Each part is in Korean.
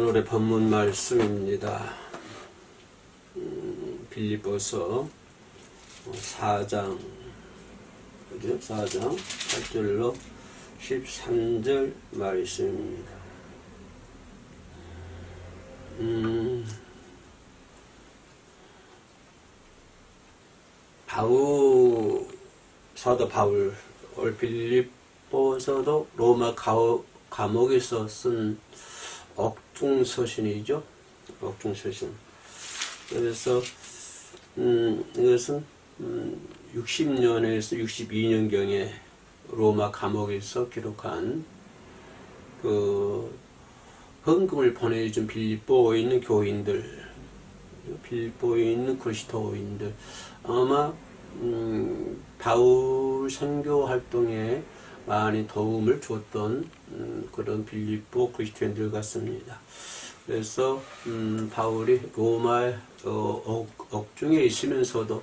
오늘의 본문 말씀입니다. 빌립보서 4장, 그죠? 4장 8절로 13절 말씀입니다. 사도 바울, 빌립보서도 로마 감옥에서 쓴 억중서신이죠. 억중서신. 그래서 이것은 60년에서 62년경에 로마 감옥에서 기록한 그 헌금을 보내준 빌립보에 있는 교인들, 빌립보에 있는 그리스도인들, 아마 바울 선교 활동에 많이 도움을 줬던 그런 빌립보 그리스도인들 같습니다. 그래서 바울이 로마 옥중에 있으면서도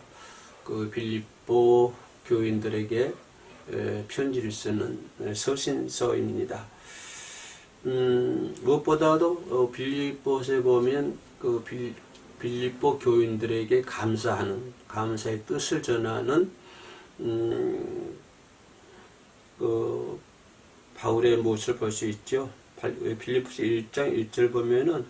그 빌립보 교인들에게 편지를 쓰는 서신서입니다. 무엇보다도 빌립보에 보면 그 빌립보 교인들에게 감사의 뜻을 전하는 그 바울의 모습을 볼 수 있죠. 빌립보서 1장 1절 보면은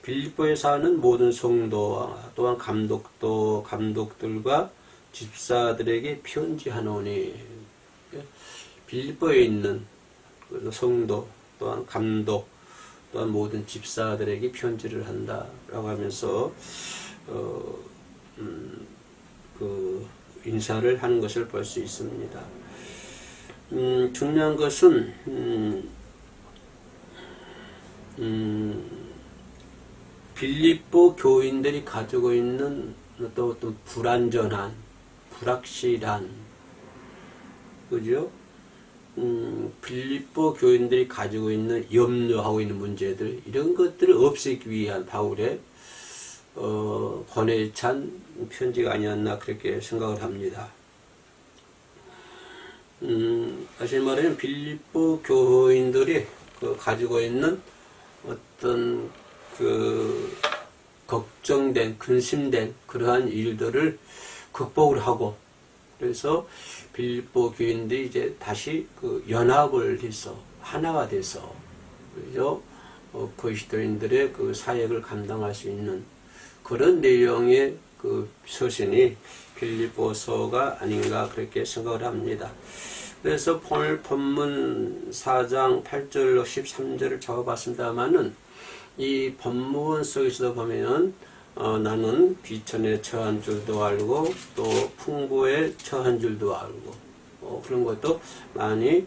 빌립보에 사는 모든 성도와 또한 감독들과 집사들에게 편지하노니, 빌립보에 있는 성도 또한 감독 또한 모든 집사들에게 편지를 한다라고 하면서 그 인사를 하는 것을 볼 수 있습니다. 중요한 것은 빌립보 교인들이 가지고 있는 어떤 불안전한, 불확실한, 그죠? 빌립보 교인들이 가지고 있는 염려하고 있는 문제들, 이런 것들을 없애기 위한 바울의 권해에 찬 편지가 아니었나 그렇게 생각을 합니다. 다시 말하면 빌립보 교인들이 가지고 있는 어떤 걱정된, 근심된 그러한 일들을 극복을 하고, 그래서 빌립보 교인들이 이제 다시 연합을 해서 하나가 돼서, 그죠? 그리스도인들의 그 사역을 감당할 수 있는 그런 내용의 그 서신이 빌립보서가 아닌가 그렇게 생각을 합니다. 그래서 오늘 본문 4장 8절로 13절을 적어봤습니다만은, 이 본문 속에서도 보면 나는 비천에 처한 줄도 알고 또 풍부에 처한 줄도 알고 그런 것도 많이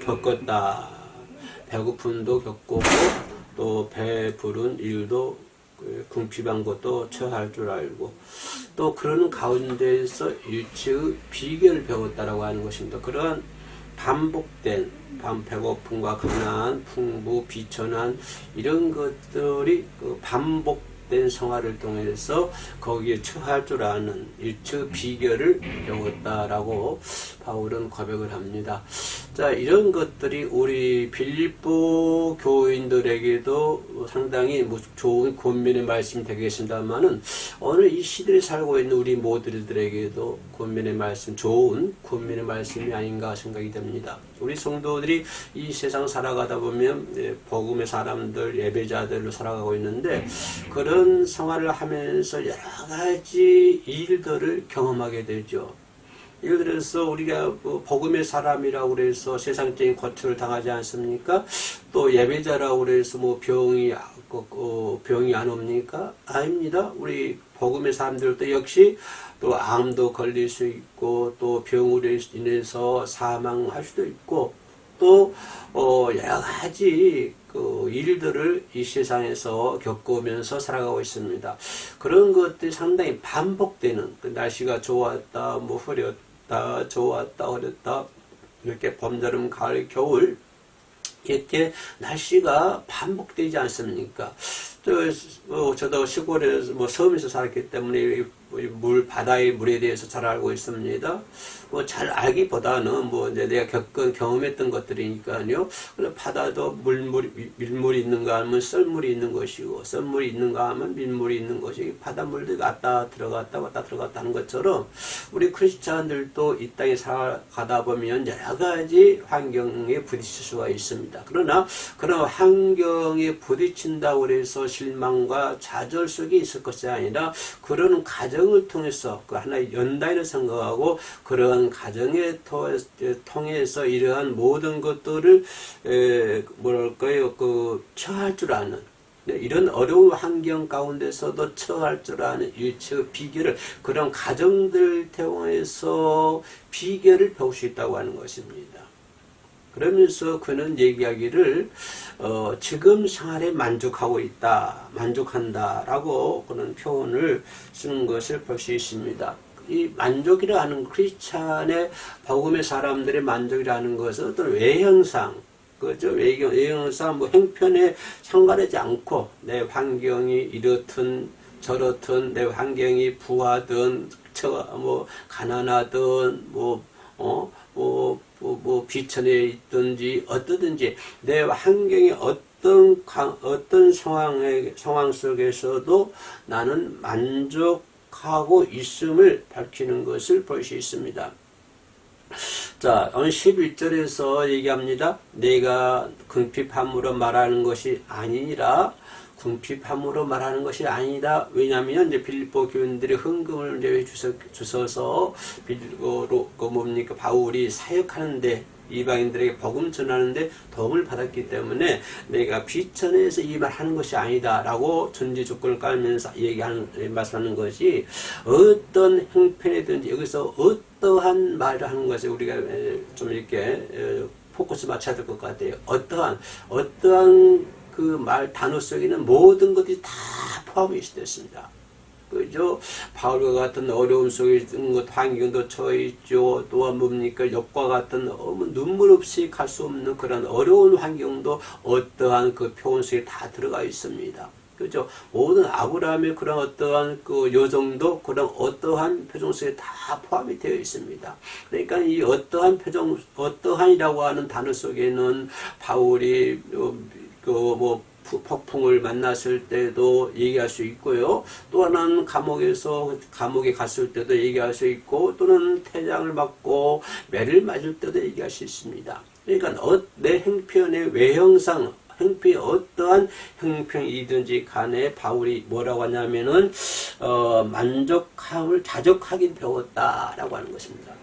겪었다. 배고픔도 겪고 또 배부른 일도 궁핍한 것도 처할 줄 알고, 또 그런 가운데에서 일체의 비결을 배웠다라고 하는 것입니다. 그러한 반복된 배고픔과 가난, 풍부, 비천한 이런 것들이 반복된 생활을 통해서 거기에 처할 줄 아는 일체의 비결을 배웠다라고 바울은 고백을 합니다. 자, 이런 것들이 우리 빌립보 교인들에게도 상당히 좋은 권면의 말씀이 되겠습니다만은, 오늘 이 시대에 살고 있는 우리 모두들에게도 권면의 말씀, 좋은 권면의 말씀이 아닌가 생각이 됩니다. 우리 성도들이 이 세상 살아가다 보면 복음의 사람들, 예배자들로 살아가고 있는데, 그런 생활을 하면서 여러 가지 일들을 경험하게 되죠. 예를 들어서 우리가 복음의 사람이라고 그래서 세상적인 고초를 당하지 않습니까? 또 예배자라고 그래서 병이 안 옵니까? 아닙니다. 우리 복음의 사람들도 역시 또 암도 걸릴 수 있고, 또 병으로 인해서 사망할 수도 있고, 또 여러 가지 일들을 이 세상에서 겪으면서 살아가고 있습니다. 그런 것들이 상당히 반복되는, 날씨가 좋았다, 흐렸다, 좋았다, 흐렸다, 이렇게 봄, 여름, 가을, 겨울, 이렇게 날씨가 반복되지 않습니까? 저도 시골에서 섬에서 살았기 때문에 바다의 물에 대해서 잘 알고 있습니다. 뭐 잘 알기보다는 뭐 이제 내가 경험했던 것들이니까요. 그래 바다도 밀물이 있는가 하면 썰물이 있는 것이고, 썰물이 있는가 하면 밀물이 있는 것이고, 바닷물도 왔다 들어갔다 하는 것처럼 우리 크리스찬들도 이 땅에 살아가다 보면 여러 가지 환경에 부딪힐 수가 있습니다. 그러나 그런 환경에 부딪힌다고 해서 실망과 좌절 속에 있을 것이 아니라 그런 과정을 통해서 그 하나의 연단을 생각하고 그러한 과정에 통해서 이러한 모든 것들을 처할 줄 아는 이런 어려운 환경 가운데서도 처할 줄 아는 일체의 비결을 그런 과정들 통해서 비결을 배울 수 있다고 하는 것입니다. 그러면서 그는 얘기하기를 지금 생활에 만족하고 있다, 만족한다라고 그런 표현을 쓰는 것을 볼 수 있습니다. 이 만족이라 하는 크리스찬의 복음의 사람들의 만족이라는 것은 어떤 외형상, 그죠? 외형상 뭐 행편에 상관하지 않고 내 환경이 이렇든 저렇든 내 환경이 부하든 뭐 가난하든 비천에 있든지 어떠든지 내 환경이 어떤 상황 속에서도 나는 만족하고 있음을 밝히는 것을 볼 수 있습니다. 자, 오늘 11절에서 얘기합니다. 내가 궁핍함으로 말하는 것이 아니니라. 궁핍함으로 말하는 것이 아니다. 왜냐하면 이제 빌립보 교인들이 헌금을 이제 주셔서 바울이 사역하는데 이방인들에게 복음 전하는데 도움을 받았기 때문에 내가 비천에서 이 말하는 것이 아니다라고 전제 조건을 깔면서 말씀하는 것이 어떤 형편이든지 여기서 어떠한 말을 하는 것을 우리가 좀 이렇게 포커스 맞춰야 될 것 같아요. 어떠한 그 말 단어 속에는 모든 것이 다 포함이 되었습니다. 그죠? 바울과 같은 어려움 속에 있는 것, 환경도 처해 있죠. 또한 뭡니까? 욥과 같은 눈물 없이 갈 수 없는 그런 어려운 환경도 어떠한 그 표현 속에 다 들어가 있습니다. 그죠? 모든 아브라함의 그런 어떠한 그 요정도 그런 어떠한 표정 속에 다 포함이 되어 있습니다. 그러니까 이 어떠한이라고 하는 단어 속에는 바울이 폭풍을 만났을 때도 얘기할 수 있고요. 또 하나는 감옥에 갔을 때도 얘기할 수 있고, 또는 태장을 맞고 매를 맞을 때도 얘기할 수 있습니다. 그러니까 내 행편의 외형상 형편이 어떠한 형편이든지 간에 바울이 뭐라고 하냐면은 자족하긴 배웠다라고 하는 것입니다.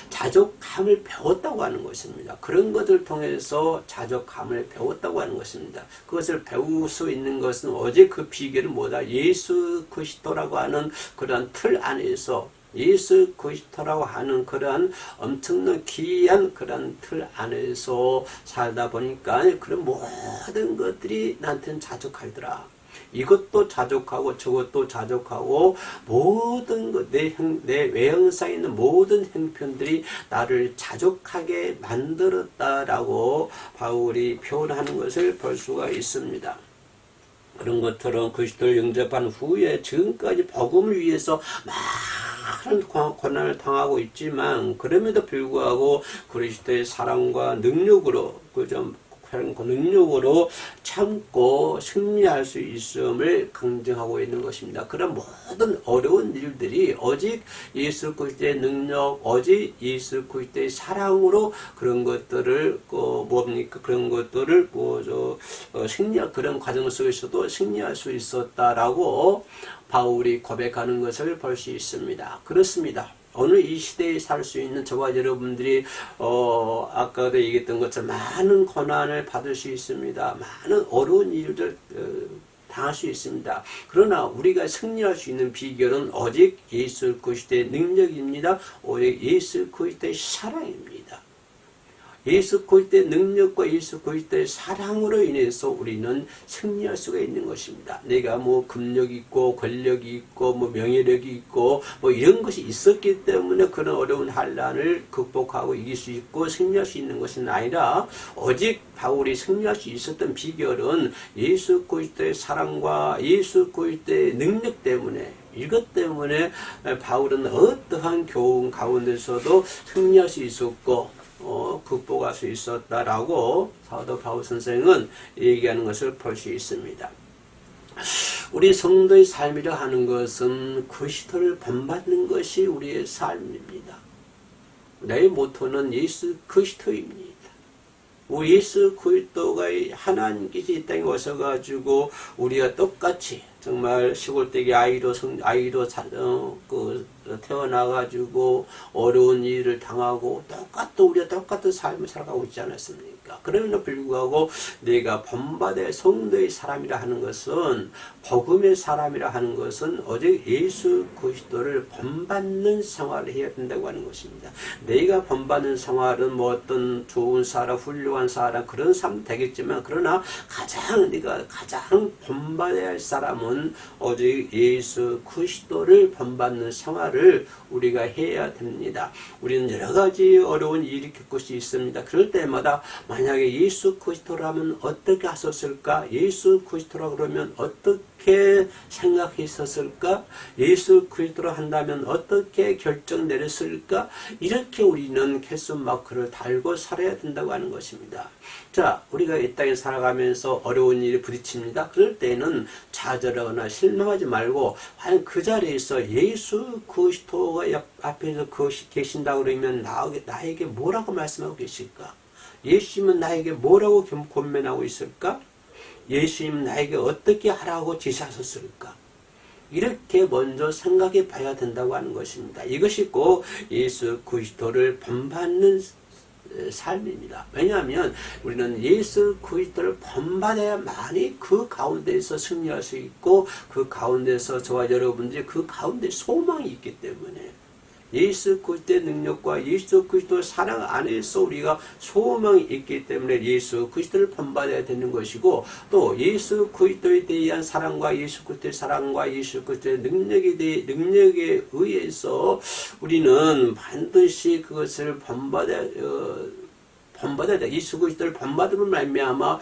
자족함을 배웠다고 하는 것입니다. 그런 것을 통해서 자족함을 배웠다고 하는 것입니다. 그것을 배울 수 있는 것은 오직 그 비결은 뭐다? 예수 그리스도라고 하는 그런 틀 안에서 예수 그리스도라고 하는 그러한 엄청난 귀한 그런 틀 안에서 살다 보니까 그런 모든 것들이 나한테는 자족하더라. 이것도 자족하고 저것도 자족하고 모든 것, 내 외형상에 있는 모든 형편들이 나를 자족하게 만들었다라고 바울이 표현하는 것을 볼 수가 있습니다. 그런 것처럼 그리스도를 영접한 후에 지금까지 복음을 위해서 많은 고난을 당하고 있지만 그럼에도 불구하고 그리스도의 사랑과 능력으로 능력으로 참고 승리할 수 있음을 강조하고 있는 것입니다. 그런 모든 어려운 일들이 오직 예수 그리스도의 능력, 오직 예수 그리스도의 사랑으로 그런 것들을 그런 것들을 그런 과정 속에서도 승리할 수 있었다라고 바울이 고백하는 것을 볼 수 있습니다. 그렇습니다. 오늘 이 시대에 살 수 있는 저와 여러분들이 아까도 얘기했던 것처럼 많은 고난을 받을 수 있습니다. 많은 어려운 일들 당할 수 있습니다. 그러나 우리가 승리할 수 있는 비결은 오직 예수 그리스도의 능력입니다. 오직 예수 그리스도의 사랑입니다. 예수 그리스도의 능력과 예수 그리스도의 사랑으로 인해서 우리는 승리할 수가 있는 것입니다. 내가 금력이 있고 권력이 있고 명예력이 있고 이런 것이 있었기 때문에 그런 어려운 환난을 극복하고 이길 수 있고 승리할 수 있는 것은 아니라 오직 바울이 승리할 수 있었던 비결은 예수 그리스도의 사랑과 예수 그리스도의 능력 때문에 이것 때문에 바울은 어떠한 교훈 가운데서도 승리할 수 있었고 극복할 수 있었다라고 사도 바울 선생은 얘기하는 것을 볼 수 있습니다. 우리 성도의 삶이라 하는 것은 그리스도를 본받는 것이 우리의 삶입니다. 내 모토는 예수 그리스도입니다. 예수 그리스도가 하나님께서 이 땅에 오셔가지고 우리가 똑같이 정말 시골댁의 아이로 태어나가지고 어려운 일을 당하고 우리가 똑같은 삶을 살아가고 있지 않았습니까? 그럼에도 불구하고 내가 본받을 성도의 사람이라 하는 것은 복음의 사람이라 하는 것은 오직 예수 그리스도를 본받는 생활을 해야 된다고 하는 것입니다. 내가 본받는 생활은 뭐 어떤 좋은 사람, 훌륭한 사람 그런 사람 되겠지만 그러나 내가 가장 본받아야 할 사람은 오직 예수 그리스도를 본받는 생활을 우리가 해야 됩니다. 우리는 여러 가지 어려운 일이 겪을 수 있습니다. 그럴 때마다 만약에 예수 그리스도라면 어떻게 하셨을까? 예수 그리스도라 그러면 어떻게 생각했었을까? 예수 그리스도로 한다면 어떻게 결정 내렸을까? 이렇게 우리는 퀘스천마크를 달고 살아야 된다고 하는 것입니다. 자, 우리가 이 땅에 살아가면서 어려운 일이 부딪힙니다. 그럴 때는 좌절하거나 실망하지 말고 과연 그 자리에서 예수 그리스도가 앞에서 계신다고 그러면 나에게 뭐라고 말씀하고 계실까? 예수님은 나에게 뭐라고 권면하고 있을까? 예수님 나에게 어떻게 하라고 지시하셨을까? 이렇게 먼저 생각해 봐야 된다고 하는 것입니다. 이것이 꼭 예수 그리스도를 본받는 삶입니다. 왜냐하면 우리는 예수 그리스도를 본받아야만이 그 가운데서 승리할 수 있고 그 가운데서 저와 여러분들이 그 가운데 소망이 있기 때문에 예수 그리스도의 능력과 예수 그리스도의 사랑 안에서 우리가 소망이 있기 때문에 예수 그리스도를 본받아야 되는 것이고 또 예수 그리스도에 대한 사랑과 예수 그리스도의 사랑과 예수 그리스도의 능력에 의해서 우리는 반드시 그것을 본받아야 돼. 예수 그리스도를 본받음을 말미암아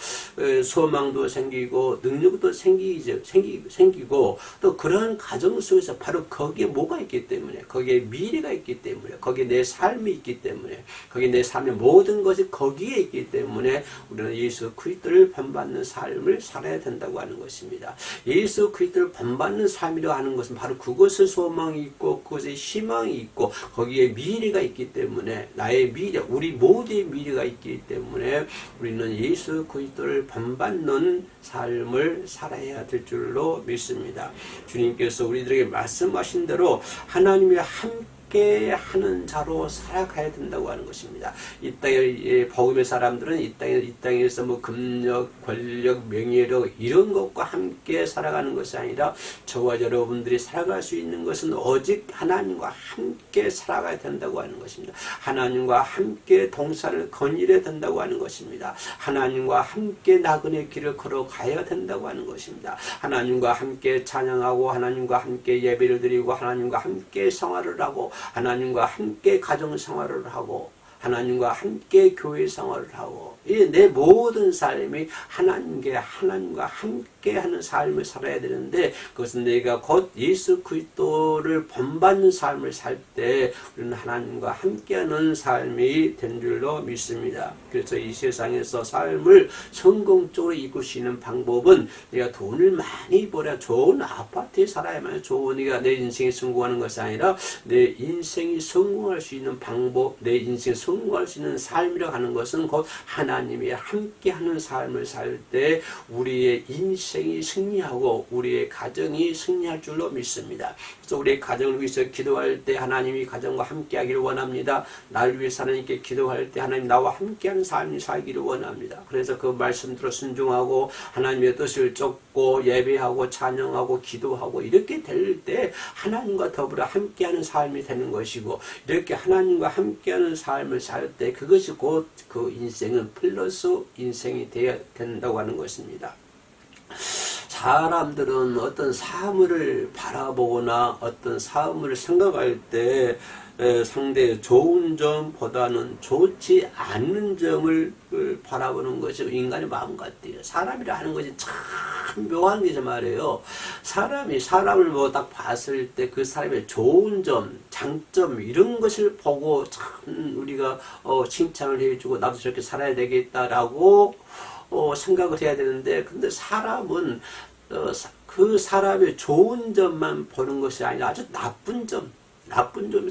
소망도 생기고 능력도 생기고 또 그러한 가정 속에서 바로 거기에 뭐가 있기 때문에 거기에 미래가 있기 때문에 거기에 내 삶이 있기 때문에 거기에 내 삶의 모든 것이 거기에 있기 때문에 우리는 예수 그리스도를 본받는 삶을 살아야 된다고 하는 것입니다. 예수 그리스도를 본받는 삶이라고 하는 것은 바로 그것에 소망이 있고 그것에 희망이 있고 거기에 미래가 있기 때문에 나의 미래, 우리 모두의 미래가 있기 때문에 우리는 예수 그리스도를 본받는 삶을 살아야 될 줄로 믿습니다. 주님께서 우리들에게 말씀하신 대로 하나님의 함께 하는 자로 살아가야 된다고 하는 것입니다. 이 땅의 복음의 사람들은 이 땅에서 뭐 금력, 권력, 명예력 이런 것과 함께 살아가는 것이 아니라 저와 여러분들이 살아갈 수 있는 것은 오직 하나님과 함께 살아가야 된다고 하는 것입니다. 하나님과 함께 동산을 거닐어야 된다고 하는 것입니다. 하나님과 함께 나그네 길을 걸어가야 된다고 하는 것입니다. 하나님과 함께 찬양하고 하나님과 함께 예배를 드리고 하나님과 함께 생활을 하고 하나님과 함께 가정생활을 하고 하나님과 함께 교회 생활을 하고 내 모든 삶이 하나님과 함께 하는 삶을 살아야 되는데 그것은 내가 곧 예수 그리스도를 본받는 삶을 살 때 우리는 하나님과 함께하는 삶이 된 줄로 믿습니다. 그래서 이 세상에서 삶을 성공적으로 이끌 수 있는 방법은 내가 돈을 많이 벌어야 좋은 아파트에 살아야만 좋으니까 내 인생이 성공하는 것이 아니라 내 인생이 성공할 수 있는 방법, 내 인생이 성공할 수 있는 삶이라고 하는 것은 곧 하나님이 함께하는 삶을 살 때 우리의 인생이 승리하고 우리의 가정이 승리할 줄로 믿습니다. 그래서 우리의 가정을 위해서 기도할 때 하나님이 가정과 함께하기를 원합니다. 나를 위해서 하나님께 기도할 때 하나님 나와 함께하는 삶이 살기를 원합니다. 그래서 그 말씀대로 순종하고 하나님의 뜻을 쫓고 예배하고 찬양하고 기도하고 이렇게 될 때 하나님과 더불어 함께하는 삶이 되는 것이고 이렇게 하나님과 함께하는 삶을 살 때 그것이 곧 그 인생은 플러스 인생이 되어야 된다고 하는 것입니다. 사람들은 어떤 사물을 바라보거나 어떤 사물을 생각할 때 상대의 좋은 점보다는 좋지 않는 점을 바라보는 것이 인간의 마음 같아요. 사람이라 하는 것이 참 묘한 게 말이에요. 사람을 뭐 딱 봤을 때 그 사람의 좋은 점, 장점 이런 것을 보고 참 우리가 칭찬을 해주고 나도 저렇게 살아야 되겠다라고 생각을 해야 되는데, 근데 사람은 그 사람의 좋은 점만 보는 것이 아니라 아주 나쁜 점,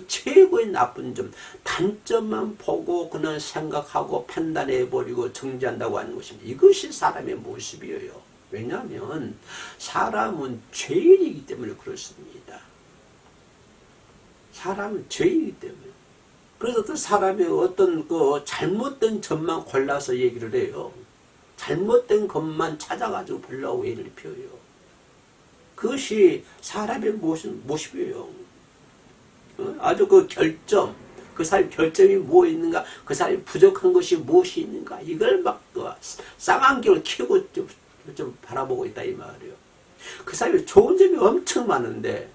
최고의 나쁜 점, 단점만 보고 그냥 생각하고 판단해버리고 정지한다고 하는 것입니다. 이것이 사람의 모습이에요. 왜냐하면 사람은 죄인이기 때문에 그렇습니다. 사람은 죄인이기 때문에. 그래서 그 사람의 어떤 그 잘못된 점만 골라서 얘기를 해요. 잘못된 것만 찾아가지고 보려고 얘기를 펴요. 그것이 사람의 모습이에요. 아주 그 결점, 그 사람의 결점이 뭐 있는가, 그 사람이 부족한 것이 무엇이 있는가, 이걸 막 쌍안경을 키우고 좀 바라보고 있다 이 말이에요. 그 사람이 좋은 점이 엄청 많은데,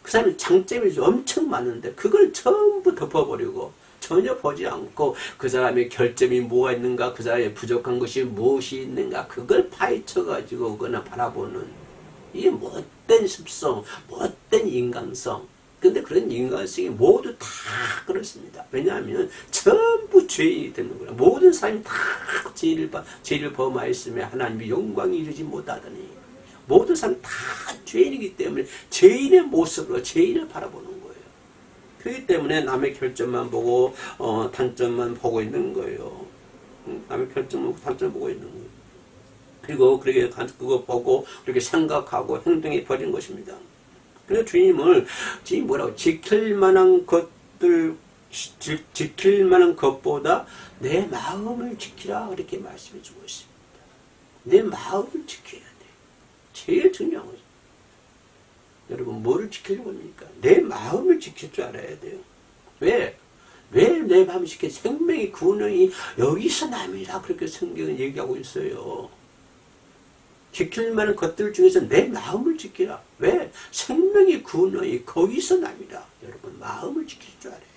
그 사람이 장점이 엄청 많은데 그걸 전부 덮어버리고 전혀 보지 않고 그 사람의 결점이 뭐가 있는가, 그 사람의 부족한 것이 무엇이 있는가, 그걸 파헤쳐가지고 그냥 바라보는 이 못된 습성, 못된 인간성. 근데 그런 인간성이 모두 다 그렇습니다. 왜냐하면 전부 죄인이 되는 거예요. 모든 사람이 다 죄를 범하였으며 하나님의 영광이 이루지 못하더니, 모든 사람이 다 죄인이기 때문에 죄인의 모습으로 죄인을 바라보는 거예요. 그렇기 때문에 남의 결점만 보고 단점만 보고 있는 거예요. 남의 결점만 보고 단점만 보고 있는 거예요. 그리고 그렇게 그거 보고 그렇게 생각하고 행동해 버린 것입니다. 그래서 주님이 뭐라고, 지킬 만한 것보다 내 마음을 지키라, 그렇게 말씀해 주고 있습니다. 내 마음을 지켜야 돼. 제일 중요한 거죠. 여러분, 뭐를 지키려고 합니까? 내 마음을 지킬 줄 알아야 돼요. 왜 내 마음을 지켜? 생명의 구원이 여기서 남이라, 그렇게 성경은 얘기하고 있어요. 지킬 만한 것들 중에서 내 마음을 지키라. 왜? 생명의 근원이 거기서 남이라. 여러분, 마음을 지킬 줄 알아야 돼.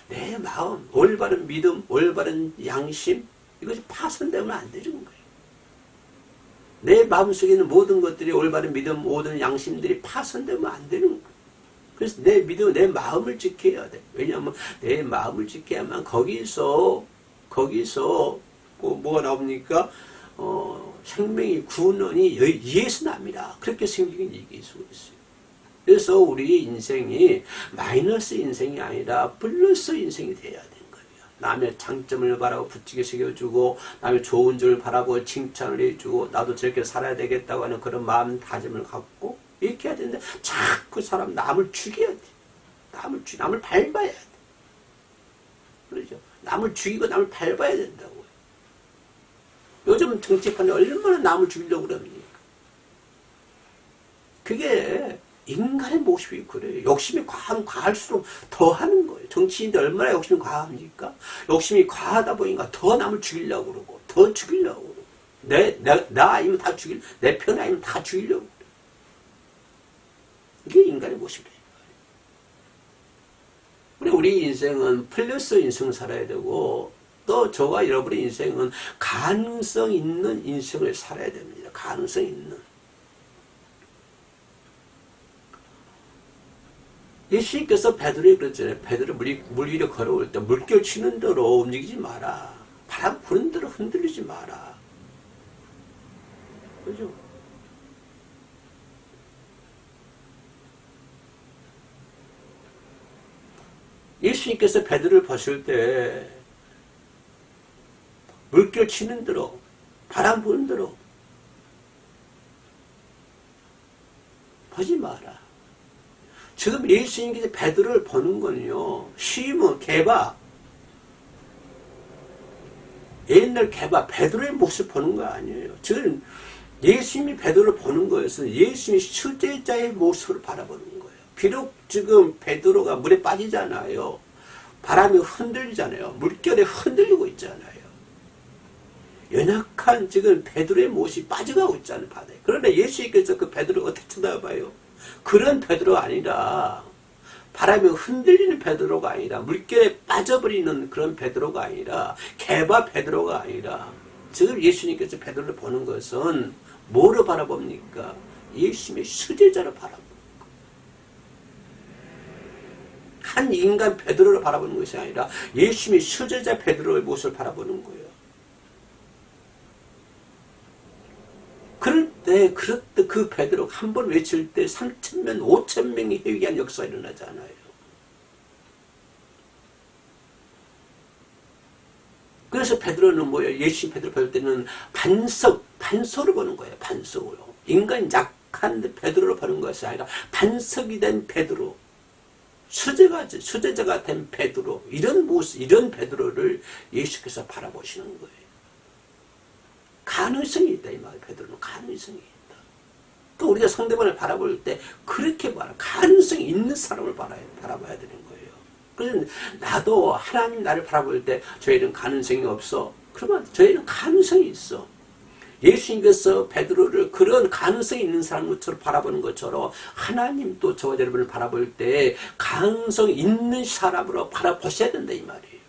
내 마음, 올바른 믿음, 올바른 양심, 이것이 파손되면 안 되는 거예요. 내 마음속에 있는 모든 것들이, 올바른 믿음, 모든 양심들이 파손되면 안 되는 거예요. 그래서 내 믿음, 내 마음을 지켜야 돼. 왜냐하면 내 마음을 지켜야만 거기서 뭐가 나옵니까? 생명의 구원이 이에서 납니다. 그렇게 성경이 얘기해주고 있어요. 그래서 우리 인생이 마이너스 인생이 아니라 플러스 인생이 돼야 되는 거예요. 남의 장점을 바라고 부추겨 새겨주고, 남의 좋은 점을 바라고 칭찬을 해주고, 나도 저렇게 살아야 되겠다고 하는 그런 마음 다짐을 갖고 이렇게 해야 되는데, 자꾸 사람 남을 죽여야 돼. 남을 밟아야 돼. 그렇죠? 남을 죽이고 남을 밟아야 된다고. 요즘 정치판에 얼마나 남을 죽이려고 그럽니까? 그게 인간의 모습이 그래요. 욕심이 과하면 과할수록 더 하는 거예요. 정치인들 얼마나 욕심이 과합니까? 욕심이 과하다 보니까 더 남을 죽이려고 그러고, 더 죽이려고 그러고, 나 아니면 다 내 편 아니면 다 죽이려고 그래요. 이게 인간의 모습이에요. 우리 인생은 플러스 인생을 살아야 되고, 또 저와 여러분의 인생은 가능성 있는 인생을 살아야 됩니다. 가능성 있는. 예수님께서 베드로에게 그랬잖아요. 베드로 물 위로 걸어올 때 물결 치는 대로 움직이지 마라. 바람 부는 대로 흔들리지 마라. 그죠? 예수님께서 베드로를 보실 때 물결 치는 대로, 바람 부는 대로 보지 마라. 지금 예수님께서 베드로를 보는 거는요, 시몬, 게바, 옛날 게바, 베드로의 모습 보는 거 아니에요. 지금 예수님이 베드로를 보는 거에서 예수님이 실제자의 모습을 바라보는 거예요. 비록 지금 베드로가 물에 빠지잖아요. 바람이 흔들리잖아요. 물결에 흔들리고 있잖아요. 연약한 지금 베드로의 모습이 빠져가고 있잖아요, 바다에. 그러나 예수님께서 그 베드로를 어떻게 쳐다봐요? 그런 베드로가 아니라 바람에 흔들리는 베드로가 아니라 물결에 빠져버리는 그런 베드로가 아니라 개바 베드로가 아니라 지금 예수님께서 베드로를 보는 것은 뭐로 바라봅니까? 예수님의 수제자로 바라봅니다. 한 인간 베드로를 바라보는 것이 아니라 예수님의 수제자 베드로의 모습을 바라보는 거예요. 그럴 때 그 베드로가 한 번 외칠 때 3,000명, 5,000명이 회개한 역사가 일어나잖아요. 그래서 베드로는 뭐예요? 예수님 베드로 볼 때는 반석을 보는 거예요. 반석으로. 인간 약한 베드로를 보는 것이 아니라 반석이 된 베드로. 수제자가 된 베드로. 이런 모습, 이런 베드로를 예수께서 바라보시는 거예요. 가능성이 있다 이 말. 베드로는 가능성이 있다. 또 우리가 상대방을 바라볼 때 그렇게 가능성이 있는 사람을 바라봐야 되는 거예요. 그래서 나도 하나님 나를 바라볼 때 저희는 가능성이 없어. 그러면 저희는 가능성이 있어. 예수님께서 베드로를 그런 가능성이 있는 사람처럼 바라보는 것처럼 하나님도 저와 여러분을 바라볼 때 가능성 있는 사람으로 바라보셔야 된다 이 말이에요.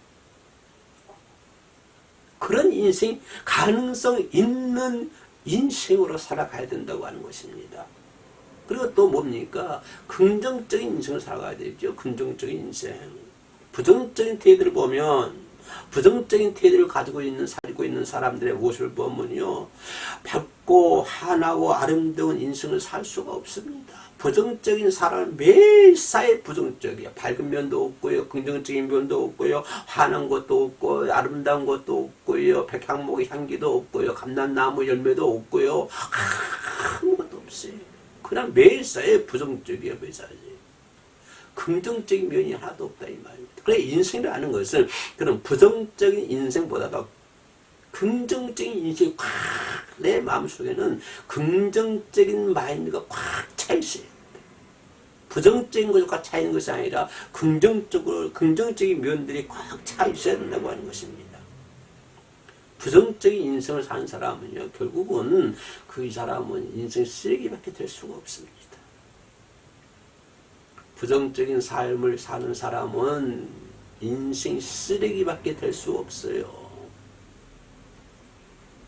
그런 인생, 가능성 있는 인생으로 살아가야 된다고 하는 것입니다. 그리고 또 뭡니까? 긍정적인 인생을 살아가야 되죠. 긍정적인 인생. 부정적인 태도를 보면, 부정적인 태도를 가지고 있는 사람들의 모습을 보면요, 밝고 환하고 아름다운 인생을 살 수가 없습니다. 부정적인 사람은 매사에 부정적이에요. 밝은 면도 없고요, 긍정적인 면도 없고요, 환한 것도 없고, 아름다운 것도 없고요, 백향목의 향기도 없고요, 감람나무 열매도 없고요, 아무것도 없어요. 그냥 매사에 부정적이에요, 매사에. 긍정적인 면이 하나도 없다 이 말입니다. 그래 인생이라는 것은 그런 부정적인 인생보다도 긍정적인 인생이 꽉 내 마음속에는 긍정적인 마인드가 꽉 차 있어요. 부정적인 것이 꽉 차 있는 것이 아니라 긍정적인 면들이 꽉 차 있어야 된다고 하는 것입니다. 부정적인 인생을 사는 사람은요, 결국은 그 사람은 인생 쓰레기밖에 될 수가 없습니다. 부정적인 삶을 사는 사람은 인생 쓰레기밖에 될 수 없어요.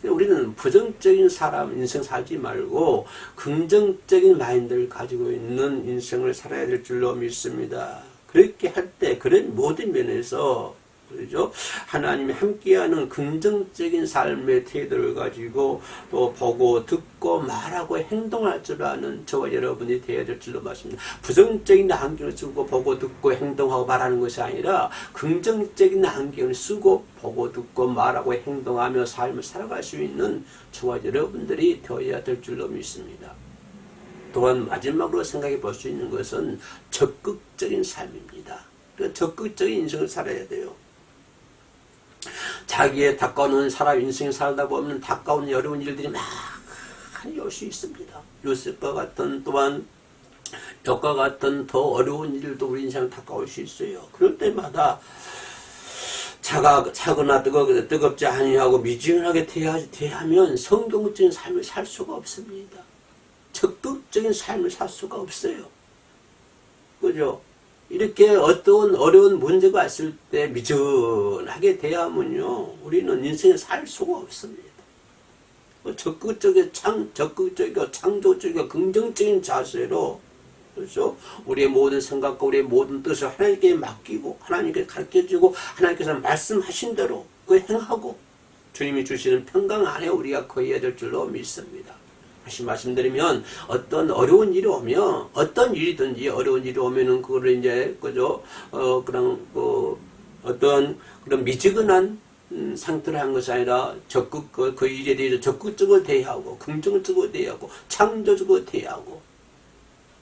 우리는 부정적인 인생 살지 말고 긍정적인 마인드를 가지고 있는 인생을 살아야 될 줄로 믿습니다. 그렇게 할 때 그런 모든 면에서 그렇죠? 하나님이 함께하는 긍정적인 삶의 태도를 가지고 또 보고 듣고 말하고 행동할 줄 아는 저와 여러분이 되어야 될 줄로 말씀입니다. 부정적인 안경을 쓰고 보고 듣고 행동하고 말하는 것이 아니라 긍정적인 안경을 쓰고 보고 듣고 말하고 행동하며 삶을 살아갈 수 있는 저와 여러분들이 되어야 될 줄로 믿습니다. 또한 마지막으로 생각해 볼 수 있는 것은 적극적인 삶입니다. 적극적인 인생을 살아야 돼요. 자기의 다가오는 사람 인생을 살다 보면 다가오는 어려운 일들이 많이 올 수 있습니다. 요셉과 같은 또한 역과 같은 더 어려운 일도 우리 인생에 다가올 수 있어요. 그럴 때마다 차거나 뜨겁지 아니하고 미지근하게 대하면 성경적인 삶을 살 수가 없습니다. 적극적인 삶을 살 수가 없어요. 그죠? 이렇게 어떤 어려운 문제가 왔을 때 미전하게 대하면요, 우리는 인생에 살 수가 없습니다. 적극적이고 창조적이고 긍정적인 자세로, 그렇죠? 우리의 모든 생각과 우리의 모든 뜻을 하나님께 맡기고 하나님께 가르쳐주고 하나님께서 말씀하신 대로 그 행하고 주님이 주시는 평강 안에 우리가 거해야 될 줄로 믿습니다. 다시 말씀드리면 어떤 어려운 일이 오면 어떤 일이든지 어려운 일이 오면은 그거를 이제 그죠 어떤 그런 미지근한 상태를 한 것이 아니라 적극 그 일에 대해서 적극적으로 대하고 긍정적으로 대하고 창조적으로 대하고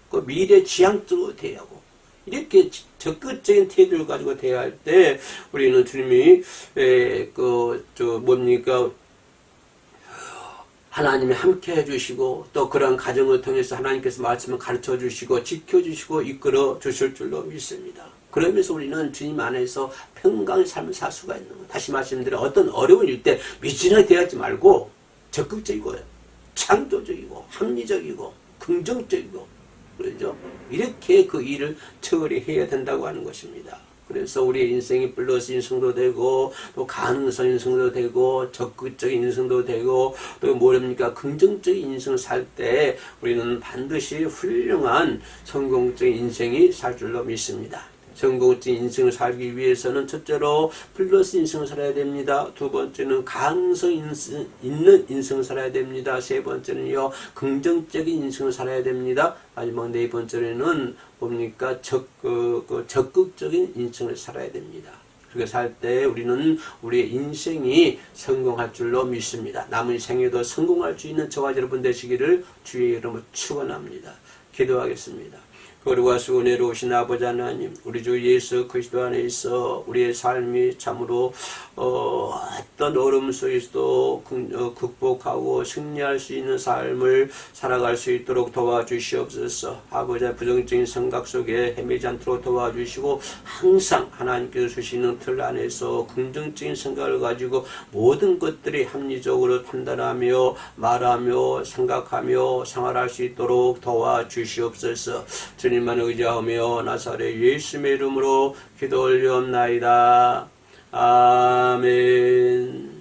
그 미래 지향적으로 대하고 이렇게 적극적인 태도를 가지고 대할 때 우리는 주님이 하나님이 함께 해주시고 또 그런 가정을 통해서 하나님께서 말씀을 가르쳐 주시고 지켜주시고 이끌어 주실 줄로 믿습니다. 그러면서 우리는 주님 안에서 평강의 삶을 살 수가 있는 거예요. 다시 말씀드려 어떤 어려운 일 때 미진하게 대하지 말고 적극적이고 창조적이고 합리적이고 긍정적이고 그렇죠? 이렇게 그 일을 처리해야 된다고 하는 것입니다. 그래서 우리의 인생이 플러스 인생도 되고 또 가능성 인생도 되고 적극적인 인생도 되고 또 뭐랍니까 긍정적인 인생을 살 때 우리는 반드시 훌륭한 성공적인 인생이 살 줄로 믿습니다. 성공적인 인생을 살기 위해서는 첫째로 플러스 인생을 살아야 됩니다. 두 번째는 가능성 있는 인생을 살아야 됩니다. 세 번째는요 긍정적인 인생을 살아야 됩니다. 마지막 네 번째는 뭡니까 적극적인 인생을 살아야 됩니다. 그렇게 살 때 우리는 우리의 인생이 성공할 줄로 믿습니다. 남은 생에도 성공할 수 있는 저와 여러분 되시기를 주의 이름으로 축원합니다. 기도하겠습니다. 거룩과 수고내로 오신 아버지 하나님, 우리 주 예수 그리스도 안에 있어 우리의 삶이 참으로 어떤 어려움 속에서도 극복하고 승리할 수 있는 삶을 살아갈 수 있도록 도와주시옵소서. 아버지의 부정적인 생각 속에 헤매지 않도록 도와주시고 항상 하나님께서 주시는 틀 안에서 긍정적인 생각을 가지고 모든 것들이 합리적으로 판단하며 말하며 생각하며 생활할 수 있도록 도와주시옵소서. 주님만 의지하며 나사렛 예수의 이름으로 기도 올리옵나이다. 아멘.